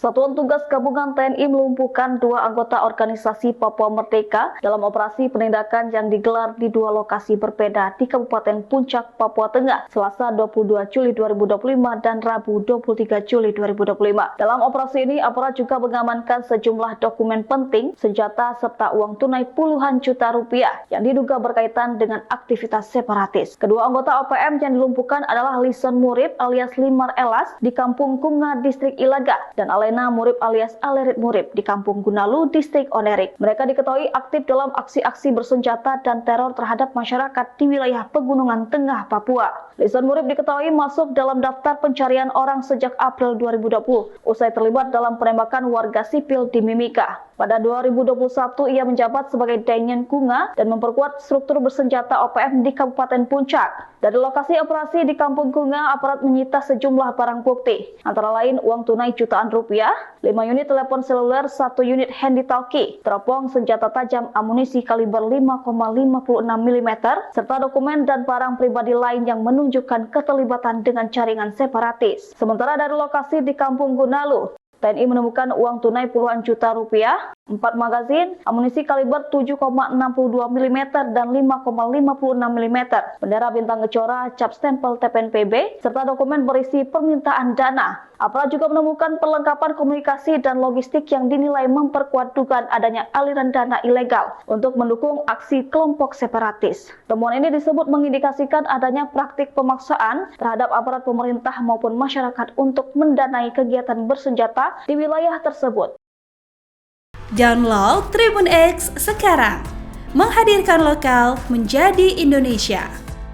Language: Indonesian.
Satuan Tugas Gabungan TNI melumpuhkan 2 anggota organisasi Papua Merdeka dalam operasi penindakan yang digelar di 2 lokasi berbeda di Kabupaten Puncak, Papua Tengah, Selasa 22 Juli 2025 dan Rabu 23 Juli 2025. Dalam operasi ini, aparat juga mengamankan sejumlah dokumen penting, senjata, serta uang tunai puluhan juta rupiah yang diduga berkaitan dengan aktivitas separatis. Kedua anggota OPM yang dilumpuhkan adalah Lison Murib alias Limar Elas di Kampung Kunga, Distrik Ilaga, dan Alena Murib alias Alerit Murib di Kampung Gunalu, Distrik Onerik. Mereka diketahui aktif dalam aksi-aksi bersenjata dan teror terhadap masyarakat di wilayah Pegunungan Tengah, Papua. Lison Murib diketahui masuk dalam daftar pencarian orang sejak April 2020, usai terlibat dalam penembakan warga sipil di Mimika. Pada 2021, ia menjabat sebagai Danyen Kunga dan memperkuat struktur bersenjata OPM di Kabupaten Puncak. Dari lokasi operasi di Kampung Kunga, aparat menyita sejumlah barang bukti, antara lain uang tunai jutaan rupiah, 5 unit telepon seluler, 1 unit handy-talkie, teropong senjata tajam amunisi kaliber 5,56 mm, serta dokumen dan barang pribadi lain yang menunjukkan keterlibatan dengan jaringan separatis. Sementara dari lokasi di Kampung Gunalu, TNI menemukan uang tunai puluhan juta rupiah, 4 magazin, amunisi kaliber 7,62 mm dan 5,56 mm, bendera bintang kejora, cap stempel TPNPB, serta dokumen berisi permintaan dana. Aparat juga menemukan perlengkapan komunikasi dan logistik yang dinilai memperkuat dugaan adanya aliran dana ilegal untuk mendukung aksi kelompok separatis. Temuan ini disebut mengindikasikan adanya praktik pemaksaan terhadap aparat pemerintah maupun masyarakat untuk mendanai kegiatan bersenjata di wilayah tersebut. Download Tribun X sekarang, menghadirkan lokal menjadi Indonesia.